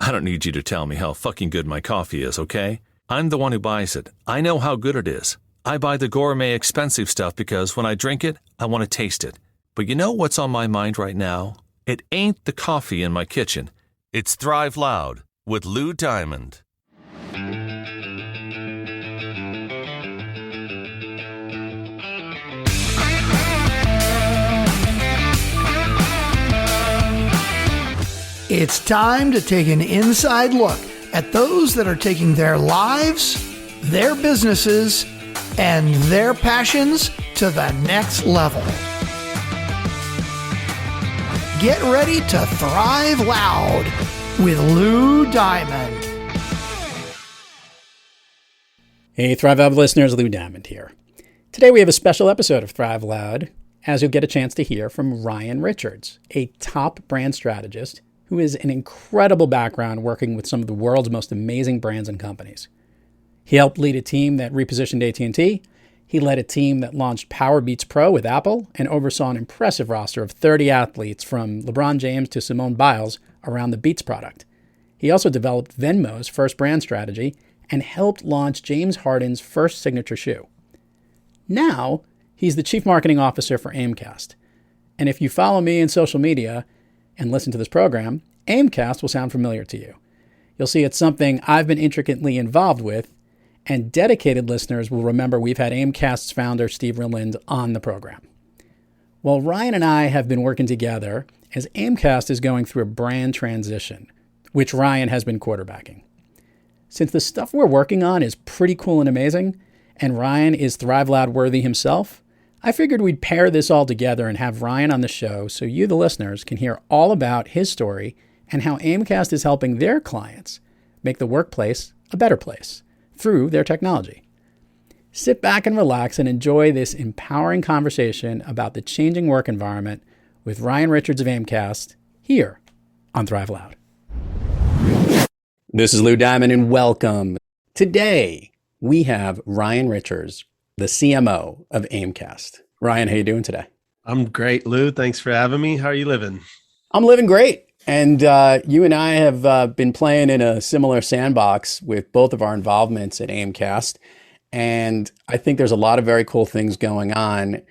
I don't need you to tell me how fucking good my coffee is, okay? I'm the one who buys it. I know how good it is. I buy the gourmet expensive stuff because when I drink it, I want to taste it. But you know what's on my mind right now? It ain't the coffee in my kitchen. It's Thrive Loud with Lou Diamond. It's time to take an inside look at those that are taking their lives, their businesses, and their passions to the next level. Get ready to thrive loud with Lou Diamond. Hey, Thrive Loud listeners, Lou Diamond here. Today we have a special episode of Thrive Loud, as you'll get a chance to hear from Ryan Richards, a top brand strategist who has an incredible background working with some of the world's most amazing brands and companies. He helped lead a team that repositioned AT&T. He led a team that launched Powerbeats Pro with Apple and oversaw an impressive roster of 30 athletes from LeBron James to Simone Biles around the Beats product. He also developed Venmo's first brand strategy and helped launch James Harden's first signature shoe. Now, he's the chief marketing officer for Aimcast. And if you follow me in social media and listen to this program, Aimcast will sound familiar to you. You'll see it's something I've been intricately involved with, and dedicated listeners will remember we've had Aimcast's founder, Steve Rinland, on the program. Well, Ryan and I have been working together as Aimcast is going through a brand transition, which Ryan has been quarterbacking. Since the stuff we're working on is pretty cool and amazing, and Ryan is Thrive Loud worthy himself, I figured we'd pair this all together and have Ryan on the show so you, the listeners, can hear all about his story and how Aimcast is helping their clients make the workplace a better place through their technology. Sit back and relax and enjoy this empowering conversation about the changing work environment with Ryan Richards of Aimcast here on Thrive Loud. This is Lou Diamond and welcome. Today, we have Ryan Richards, the CMO of Aimcast. Ryan, how you doing today? I'm great, Lou. Thanks for having me. How are you living? I'm living great. And you and I have been playing in a similar sandbox with both of our involvements at Aimcast. And I think there's a lot of very cool things going on.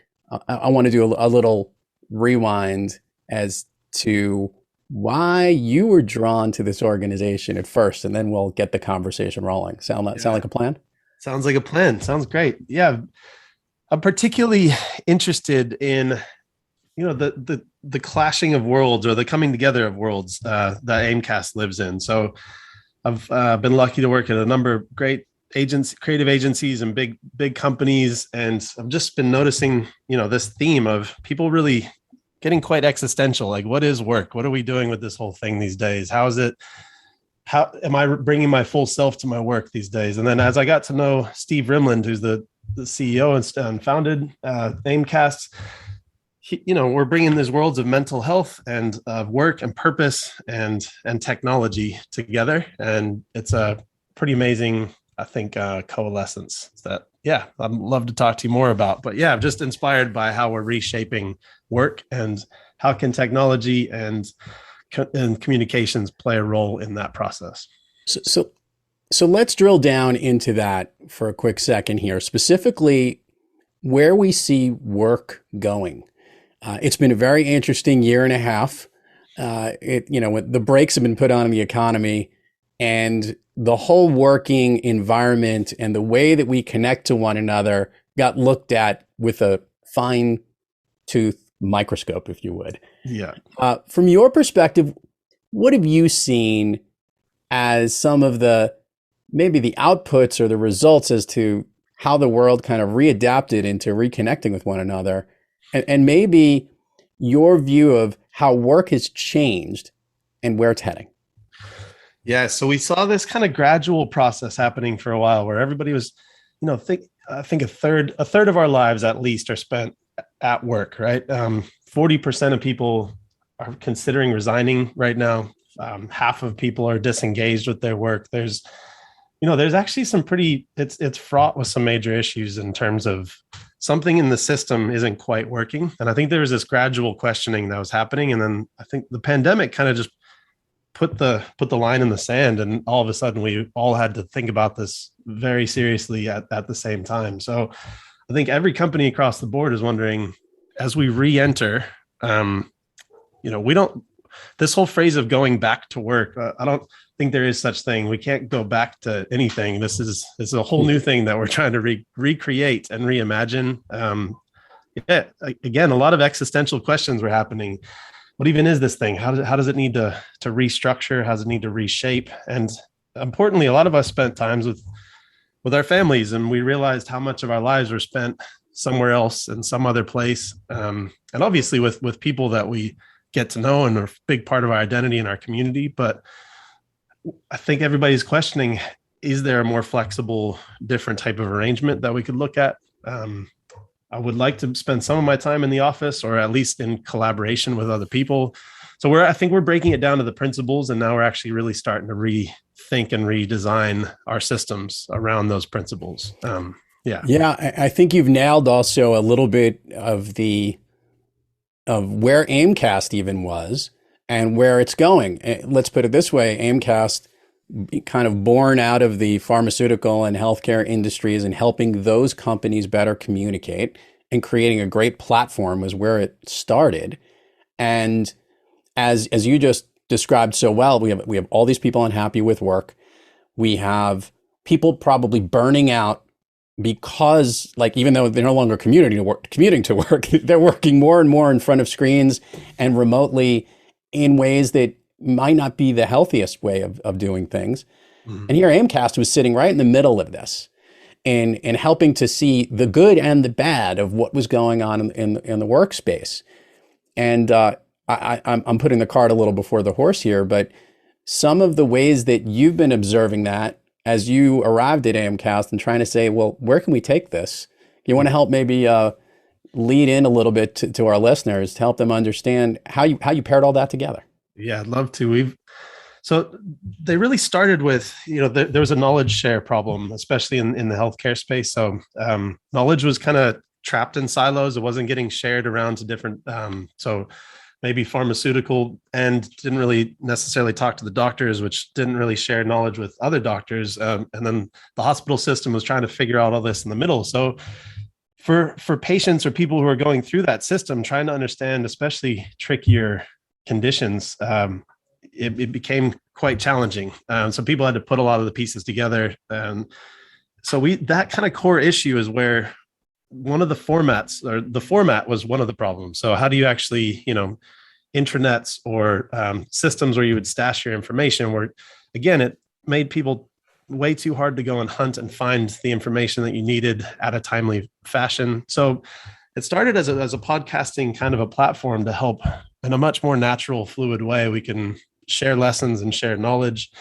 I want to do a little rewind as to why you were drawn to this organization at first, and then we'll get the conversation rolling. Sound like a plan? Sounds like a plan. Sounds great. Yeah. I'm particularly interested in, the clashing of worlds or the coming together of worlds that Aimcast lives in. So I've been lucky to work at a number of great creative agencies and big companies. And I've just been noticing, this theme of people really getting quite existential. Like, what is work? What are we doing with this whole thing these days? How am I bringing my full self to my work these days? And then as I got to know Steve Rinland, who's the CEO and founded Aimcast, we're bringing these worlds of mental health and work and purpose and technology together. And it's a pretty amazing, I think, coalescence that, I'd love to talk to you more about. But I'm just inspired by how we're reshaping work and how can technology and communications play a role in that process. So let's drill down into that for a quick second here, specifically where we see work going. It's been a very interesting year and a half. The brakes have been put on in the economy, and the whole working environment and the way that we connect to one another got looked at with a fine-tooth microscope, if you would. Yeah. From your perspective, what have you seen as some of maybe the outputs or the results as to how the world kind of readapted into reconnecting with one another, and maybe your view of how work has changed and where it's heading? Yeah. So we saw this kind of gradual process happening for a while where everybody was, I think a third of our lives at least are spent at work, right? 40% of people are considering resigning right now. Half of people are disengaged with their work. There's actually some it's fraught with some major issues in terms of something in the system isn't quite working. And I think there was this gradual questioning that was happening. And then I think the pandemic kind of just put the line in the sand, and all of a sudden we all had to think about this very seriously at the same time. So I think every company across the board is wondering, as we re-enter, we don't, this whole phrase of going back to work, I don't think there is such thing. We can't go back to anything. This is a whole new thing that we're trying to recreate and reimagine. Again, a lot of existential questions were happening. What even is this thing? How does it need to restructure? How does it need to reshape? And importantly, a lot of us spent times with our families, and we realized how much of our lives were spent somewhere else in some other place. And obviously with people that we get to know and are a big part of our identity and our community. But I think everybody's questioning, is there a more flexible, different type of arrangement that we could look at? I would like to spend some of my time in the office, or at least in collaboration with other people. So I think we're breaking it down to the principles, and now we're actually really starting to rethink and redesign our systems around those principles. I think you've nailed also a little bit of where Aimcast even was and where it's going. Let's put it this way: Aimcast, kind of born out of the pharmaceutical and healthcare industries and helping those companies better communicate and creating a great platform, was where it started. And as you just described so well, we have all these people unhappy with work. We have people probably burning out because, like, even though they're no longer commuting to work, they're working more and more in front of screens and remotely in ways that might not be the healthiest way of doing things. Mm-hmm. And here Aimcast was sitting right in the middle of this and helping to see the good and the bad of what was going on in the workspace. And I'm putting the cart a little before the horse here, but some of the ways that you've been observing that as you arrived at Aimcast and trying to say, well, where can we take this? You want to help maybe lead in a little bit to our listeners to help them understand how you paired all that together. Yeah, I'd love to. So they really started with, there was a knowledge share problem, especially in the healthcare space. So knowledge was kind of trapped in silos. It wasn't getting shared around to different, so maybe pharmaceutical and didn't really necessarily talk to the doctors, which didn't really share knowledge with other doctors. And then the hospital system was trying to figure out all this in the middle. So for patients or people who are going through that system, trying to understand, especially trickier conditions, it became quite challenging. So people had to put a lot of the pieces together. So that kind of core issue is where one of the formats, or the format, was one of the problems. So how do you actually, intranets or systems where you would stash your information, where again, it made people way too hard to go and hunt and find the information that you needed at a timely fashion. So it started as a podcasting kind of a platform to help in a much more natural, fluid way. We can share lessons and share knowledge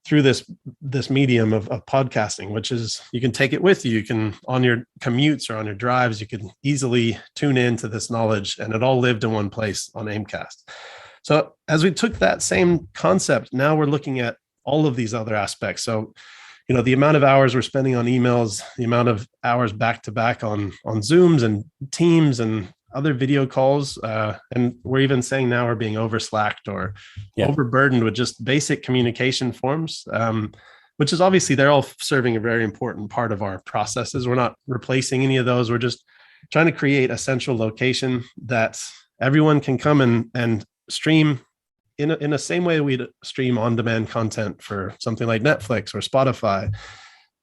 through this medium of podcasting, which is, you can take it with you. You can, on your commutes or on your drives, you can easily tune into this knowledge, and it all lived in one place on Aimcast. So as we took that same concept, now we're looking at all of these other aspects. So, the amount of hours we're spending on emails, the amount of hours back to back on Zooms and Teams and other video calls. And we're even saying now we're being overslacked or overburdened with just basic communication forms, which is obviously, they're all serving a very important part of our processes. We're not replacing any of those. We're just trying to create a central location that everyone can come and stream in the same way we'd stream on-demand content for something like Netflix or Spotify.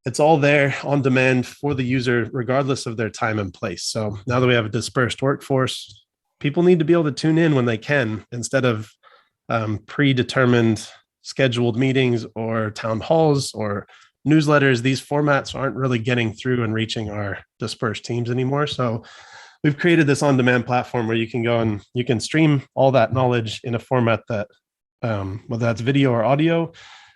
It's all there on demand for the user, regardless of their time and place. So now that we have a dispersed workforce, people need to be able to tune in when they can, instead of predetermined scheduled meetings or town halls or newsletters. These formats aren't really getting through and reaching our dispersed teams anymore. So we've created this on-demand platform where you can go and you can stream all that knowledge in a format that, whether that's video or audio,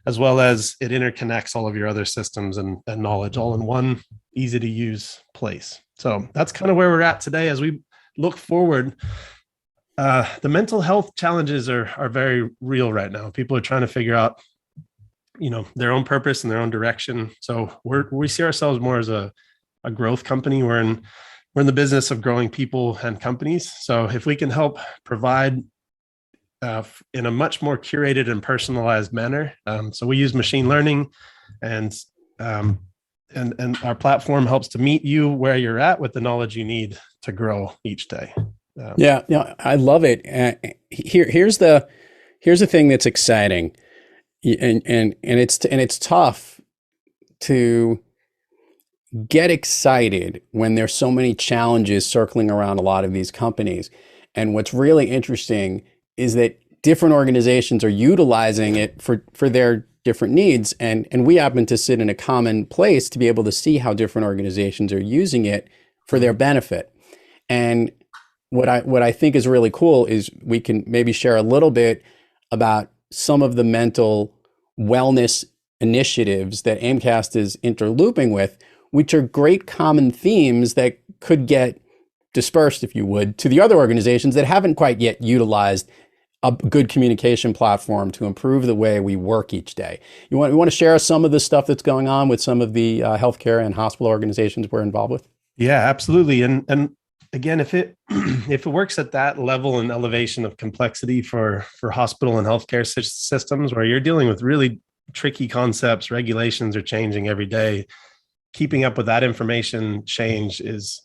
as well as it interconnects all of your other systems and knowledge all in one easy to use place. So that's kind of where we're at today. As we look forward, the mental health challenges are very real right now. People are trying to figure out, their own purpose and their own direction. So we see ourselves more as a growth company. We're in the business of growing people and companies. So if we can help provide in a much more curated and personalized manner. So we use machine learning, and our platform helps to meet you where you're at with the knowledge you need to grow each day. Yeah, I love it. Here's the thing that's exciting, and it's tough to get excited when there's so many challenges circling around a lot of these companies. And what's really interesting is that different organizations are utilizing it for their different needs. And we happen to sit in a common place to be able to see how different organizations are using it for their benefit. And what I think is really cool is we can maybe share a little bit about some of the mental wellness initiatives that Aimcast is interlooping with, which are great common themes that could get dispersed, if you would, to the other organizations that haven't quite yet utilized a good communication platform to improve the way we work each day. You want to share some of the stuff that's going on with some of the healthcare and hospital organizations we're involved with? Yeah, absolutely. And again, if it works at that level and elevation of complexity for hospital and healthcare systems, where you're dealing with really tricky concepts, regulations are changing every day, keeping up with that information change is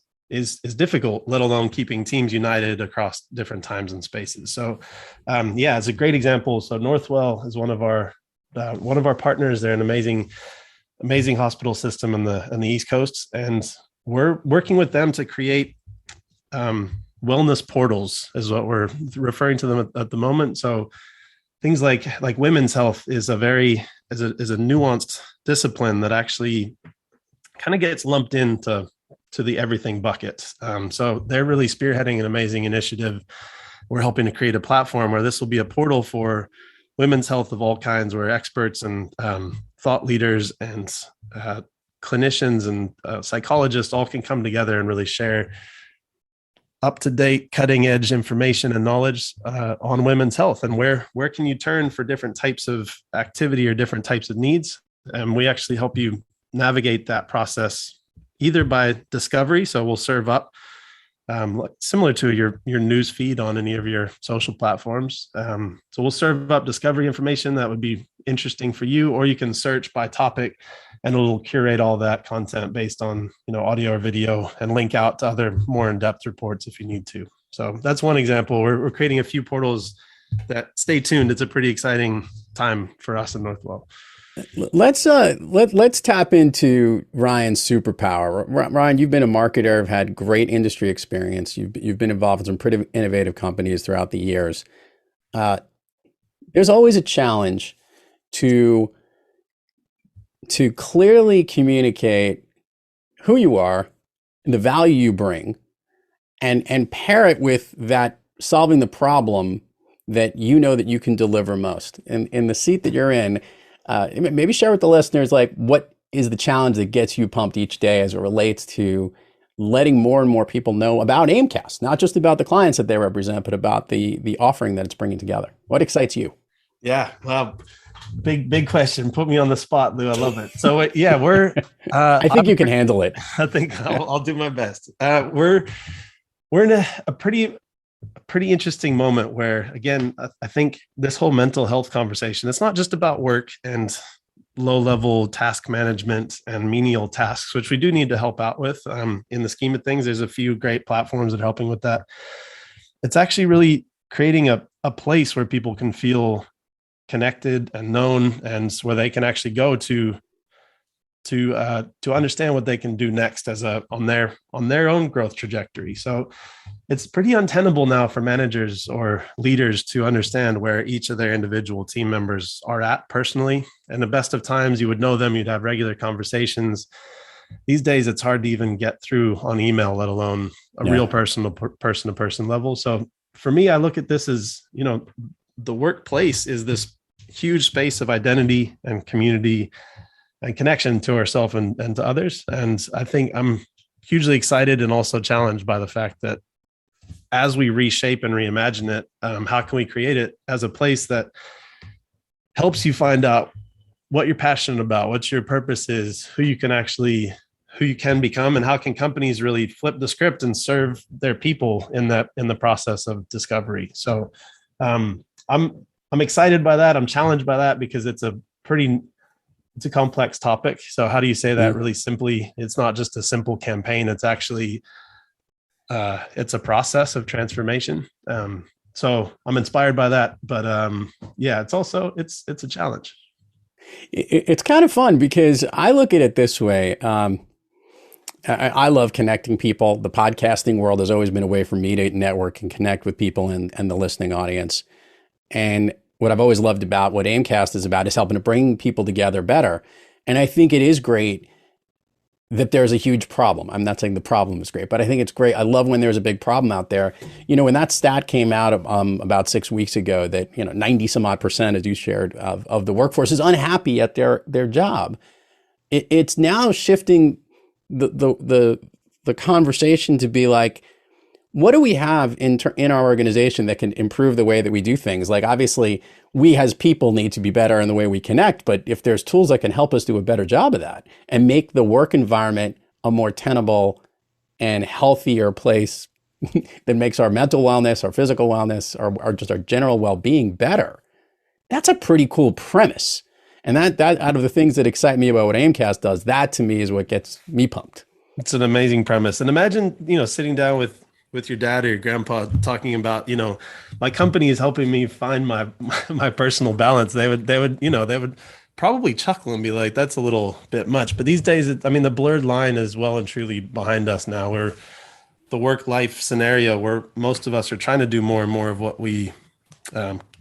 difficult, let alone keeping teams united across different times and spaces. So, it's a great example. So Northwell is one of our partners. They're an amazing hospital system on the East Coast, and we're working with them to create wellness portals, is what we're referring to them at the moment. So things like women's health is a nuanced discipline that actually kind of gets lumped into the everything bucket. So they're really spearheading an amazing initiative. We're helping to create a platform where this will be a portal for women's health of all kinds, where experts and thought leaders and clinicians and psychologists all can come together and really share up-to-date, cutting-edge information and knowledge on women's health, and where can you turn for different types of activity or different types of needs. And we actually help you navigate that process either by discovery. So we'll serve up similar to your news feed on any of your social platforms. So we'll serve up discovery information that would be interesting for you, or you can search by topic and it'll curate all that content based on, audio or video, and link out to other more in-depth reports if you need to. So that's one example. We're creating a few portals that, stay tuned. It's a pretty exciting time for us in Northwell. Let's tap into Ryan's superpower. Ryan, you've been a marketer, have had great industry experience. You've been involved in some pretty innovative companies throughout the years. There's always a challenge to clearly communicate who you are, the value you bring, and pair it with that solving the problem that that you can deliver most. In the seat that you're in, maybe share with the listeners, what is the challenge that gets you pumped each day as it relates to letting more and more people know about Aimcast, not just about the clients that they represent, but about the offering that it's bringing together. What excites you? Yeah, well, big question. Put me on the spot, Lou. I love it. So we're. I think you can handle it. I think I'll do my best. We're in a pretty interesting moment where, again, I think this whole mental health conversation, it's not just about work and low-level task management and menial tasks, which we do need to help out with. In the scheme of things, there's a few great platforms that are helping with that. It's actually really creating a place where people can feel connected and known, and where they can actually go to understand what they can do next on their own growth trajectory. So it's pretty untenable now for managers or leaders to understand where each of their individual team members are at personally. And the best of times, you would know them, you'd have regular conversations. These days, it's hard to even get through on email, let alone a real person-to-person level. So for me, I look at this as, the workplace is this huge space of identity and community and connection to ourselves and to others. And I think I'm hugely excited and also challenged by the fact that as we reshape and reimagine it, how can we create it as a place that helps you find out what you're passionate about, what your purpose is, who you can become, and how can companies really flip the script and serve their people in the process of discovery. So I'm excited by that. I'm challenged by that because it's a complex topic. So how do you say that really simply? It's not just a simple campaign. It's actually it's a process of transformation. So I'm inspired by that, but yeah, it's also it's a challenge. It's kind of fun because I look at it this way. I love connecting people. The podcasting world has always been a way for me to network and connect with people and the listening audience. And what I've always loved about what Aimcast is about is helping to bring people together better. And I think it is great that there's a huge problem. I'm not saying the problem is great, but I think it's great. I love when there's a big problem out there. You know, when that stat came out about 6 weeks ago that, 90 some odd percent, as you shared, of the workforce is unhappy at their job. It's now shifting the conversation to be like, what do we have in our organization that can improve the way that we do things? Like, obviously, we as people need to be better in the way we connect, but if there's tools that can help us do a better job of that and make the work environment a more tenable and healthier place that makes our mental wellness, our physical wellness, or just our general well-being better, that's a pretty cool premise. And that out of the things that excite me about what Aimcast does, that to me is what gets me pumped. It's an amazing premise. And imagine, sitting down with your dad or your grandpa talking about, my company is helping me find my personal balance. They would probably chuckle and be like, that's a little bit much. But these days, the blurred line is well and truly behind us now, where the work-life scenario where most of us are trying to do more and more of what we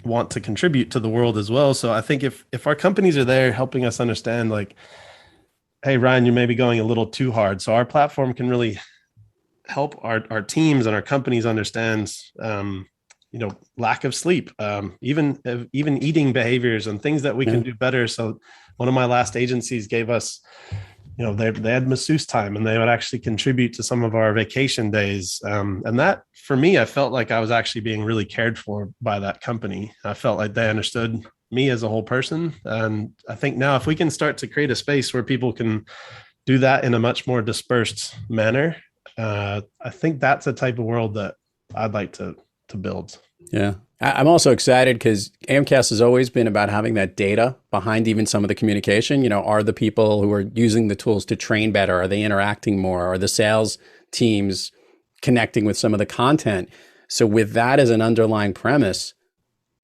want to contribute to the world as well. So I think if our companies are there helping us understand, like, hey, Ryan, you may be going a little too hard. So our platform can really help our teams and our companies understand, lack of sleep, even eating behaviors and things that we can do better. So one of my last agencies gave us, they had masseuse time, and they would actually contribute to some of our vacation days. And that, for me, I felt like I was actually being really cared for by that company. I felt like they understood me as a whole person. And I think now if we can start to create a space where people can do that in a much more dispersed manner, I think that's a type of world that I'd like to build. Yeah. I'm also excited because Aimcast has always been about having that data behind even some of the communication. Are the people who are using the tools to train better? Are they interacting more? Are the sales teams connecting with some of the content? So with that as an underlying premise,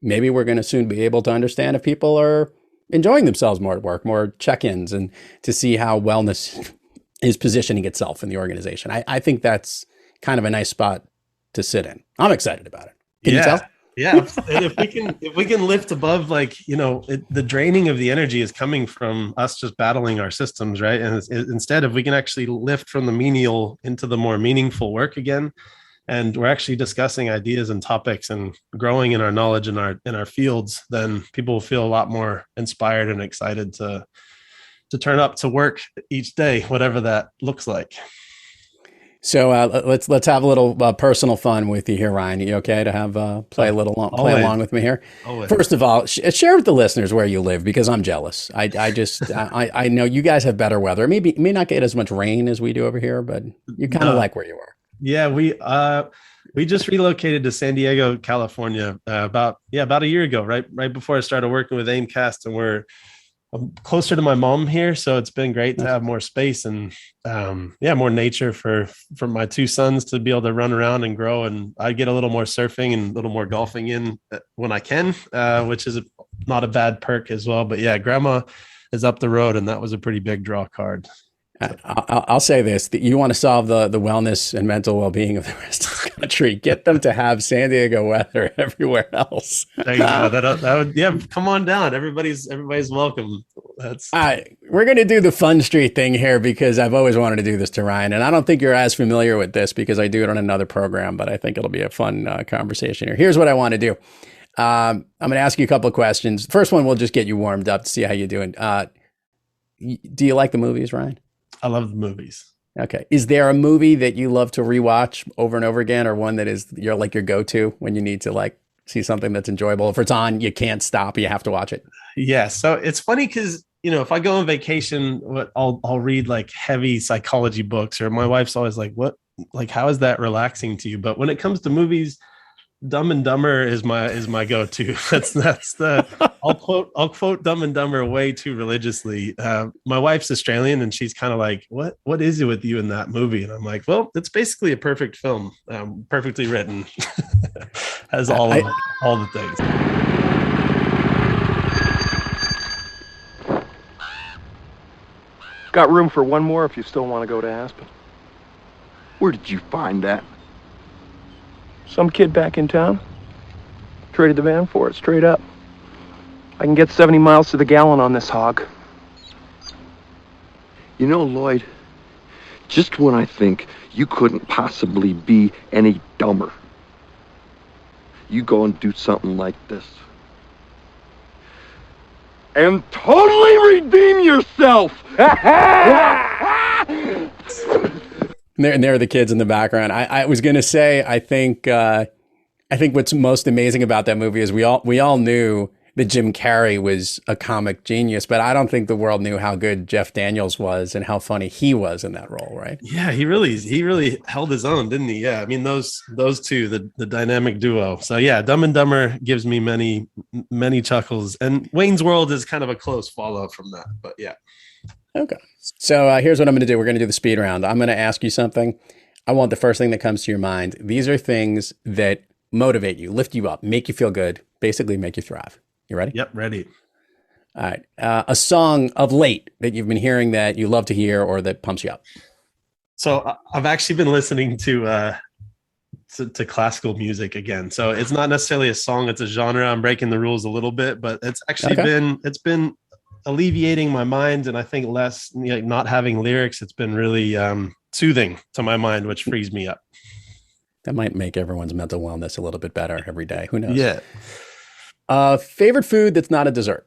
maybe we're going to soon be able to understand if people are enjoying themselves more at work, more check-ins, and to see how wellness is positioning itself in the organization. I think that's kind of a nice spot to sit in. I'm excited about it. Can you tell? Yeah. And if we can lift above, the draining of the energy is coming from us just battling our systems, right? And instead, if we can actually lift from the menial into the more meaningful work again, and we're actually discussing ideas and topics and growing in our knowledge in our fields, then people will feel a lot more inspired and excited to turn up to work each day, whatever that looks like. So let's have a little personal fun with you here, Ryan. Are you okay to have play along with me here? Always. First of all, share with the listeners where you live, because I'm jealous. I know you guys have better weather. Maybe may not get as much rain as we do over here, but you kind of like where you are. Yeah, we just relocated to San Diego, California, about a year ago, right before I started working with Aimcast, and I'm closer to my mom here, so it's been great to have more space and more nature for my two sons to be able to run around and grow. And I get a little more surfing and a little more golfing in when I can, which is not a bad perk as well. But yeah, grandma is up the road, and that was a pretty big draw card. I'll say this: that you want to solve the wellness and mental well-being of the rest of the country, get them to have San Diego weather everywhere else. There you go. That would come on down. Everybody's welcome. We're going to do the fun street thing here, because I've always wanted to do this to Ryan, and I don't think you're as familiar with this because I do it on another program, but I think it'll be a fun conversation here. Here's what I want to do. I'm going to ask you a couple of questions. First one, we'll just get you warmed up to see how you're doing. Do you like the movies, Ryan? I love the movies. Okay. Is there a movie that you love to rewatch over and over again, or one that is your go-to when you need to see something that's enjoyable? If it's on, you can't stop, you have to watch it. Yeah. So it's funny because, if I go on vacation, I'll read heavy psychology books, or my wife's always like, what, how is that relaxing to you? But when it comes to movies, Dumb and Dumber is my go-to. That's the I'll quote Dumb and Dumber way too religiously. My wife's Australian, and she's kind of like, "What is it with you in that movie?" And I'm like, "Well, it's basically a perfect film, perfectly written, has all the things." Got room for one more if you still want to go to Aspen. Where did you find that? Some kid back in town traded the van for it, straight up. I can get 70 miles to the gallon on this hog. You know, Lloyd, just when I think you couldn't possibly be any dumber, you go and do something like this. And totally redeem yourself! And there are the kids in the background. I was going to say, I think what's most amazing about that movie is we all knew that Jim Carrey was a comic genius, but I don't think the world knew how good Jeff Daniels was and how funny he was in that role, right? Yeah, he really held his own, didn't he? Yeah, I mean those two, the dynamic duo. So yeah, Dumb and Dumber gives me many chuckles, and Wayne's World is kind of a close follow from that. But yeah. Okay. So here's what I'm going to do. We're going to do the speed round. I'm going to ask you something. I want the first thing that comes to your mind. These are things that motivate you, lift you up, make you feel good, basically make you thrive. You ready? Yep, ready. All right. A song of late that you've been hearing that you love to hear or that pumps you up. So I've actually been listening to classical music again. So it's not necessarily a song; it's a genre. I'm breaking the rules a little bit, but it's actually been alleviating my mind, and I think less not having lyrics. It's been really soothing to my mind, which frees me up. That might make everyone's mental wellness a little bit better every day. Who knows? Yeah. Favorite food that's not a dessert?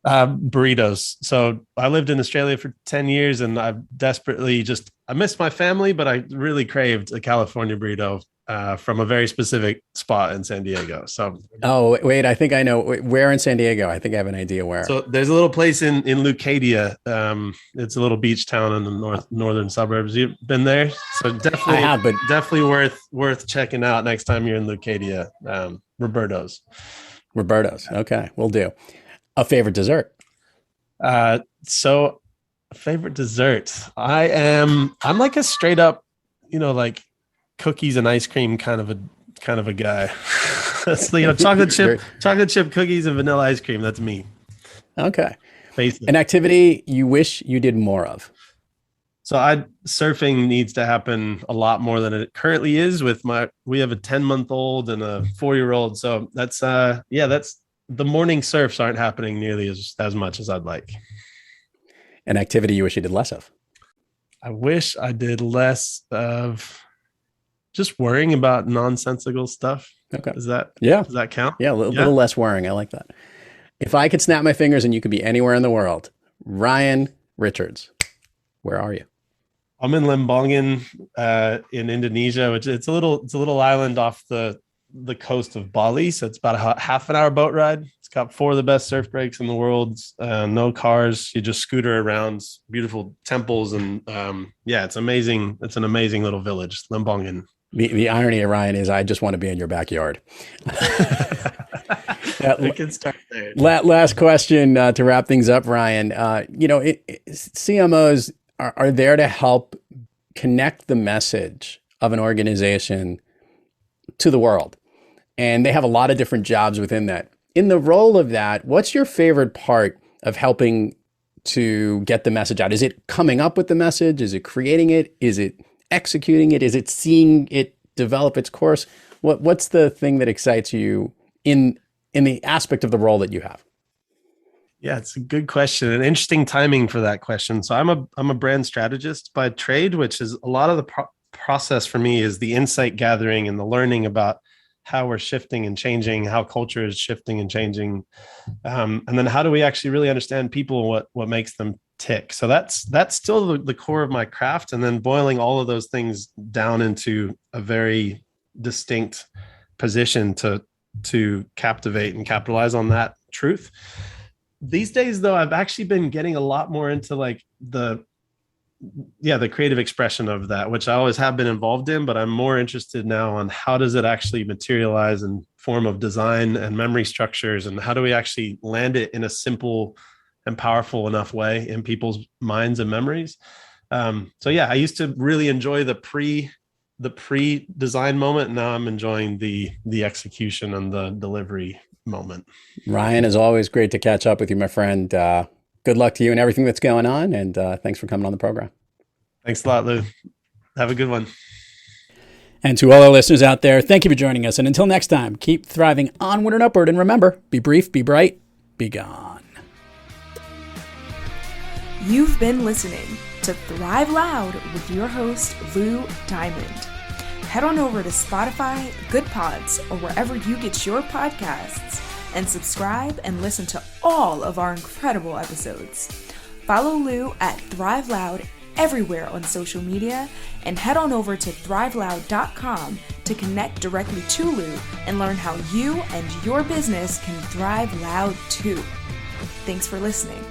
Burritos. So I lived in Australia for 10 years, and I've desperately I missed my family, but I really craved a California burrito from a very specific spot in San Diego. So, oh wait, I think I know where in San Diego. I think I have an idea where. So there's a little place in Leucadia. It's a little beach town in the northern suburbs. You've been there, so definitely, I have, but definitely worth checking out next time you're in Leucadia. Roberto's. Okay, we'll do. A favorite dessert? So favorite dessert. I'm like a straight up, like cookies and ice cream kind of a guy. That's chocolate chip cookies and vanilla ice cream. That's me. Okay. Basic. An activity you wish you did more of? So surfing needs to happen a lot more than it currently is. We have a 10-month-old and a 4-year-old. So that's the morning surfs aren't happening nearly as much as I'd like. An activity you wish you did less of? I wish I did less of just worrying about nonsensical stuff. Okay. Does that count? Yeah, a little less worrying. I like that. If I could snap my fingers and you could be anywhere in the world, Ryan Richards, where are you? I'm in Lembongan, in Indonesia, which it's a little island off the coast of Bali. So it's about a half an hour boat ride. It's got 4 of the best surf breaks in the world. No cars. You just scooter around, beautiful temples. And it's amazing. It's an amazing little village, Lembongan. The irony of Ryan is I just want to be in your backyard. We can start there. Last question to wrap things up, Ryan. CMOs are there to help connect the message of an organization to the world. And they have a lot of different jobs within that. In the role of that, what's your favorite part of helping to get the message out? Is it coming up with the message? Is it creating it? Is it executing it? Is it seeing it develop its course? What's the thing that excites you in the aspect of the role that you have? Yeah, it's a good question and interesting timing for that question. So I'm a brand strategist by trade, which is a lot of the process for me is the insight gathering and the learning about how we're shifting and changing, how culture is shifting and changing. And then how do we actually really understand people, what makes them tick? So that's still the core of my craft. And then boiling all of those things down into a very distinct position to captivate and capitalize on that truth. These days, though, I've actually been getting a lot more into like the the creative expression of that, which I always have been involved in, but I'm more interested now on how does it actually materialize in form of design and memory structures, and how do we actually land it in a simple and powerful enough way in people's minds and memories. So yeah, I used to really enjoy the pre-design moment. Now I'm enjoying the execution and the delivery moment. Ryan, as always, great to catch up with you, my friend. Good luck to you and everything that's going on. And thanks for coming on the program. Thanks a lot, Lou. Have a good one. And to all our listeners out there, thank you for joining us. And until next time, keep thriving onward and upward. And remember, be brief, be bright, be gone. You've been listening to Thrive Loud with your host, Lou Diamond. Head on over to Spotify, Good Pods, or wherever you get your podcasts, and subscribe and listen to all of our incredible episodes. Follow Lou at Thrive Loud everywhere on social media, and head on over to thriveloud.com to connect directly to Lou and learn how you and your business can thrive loud too. Thanks for listening.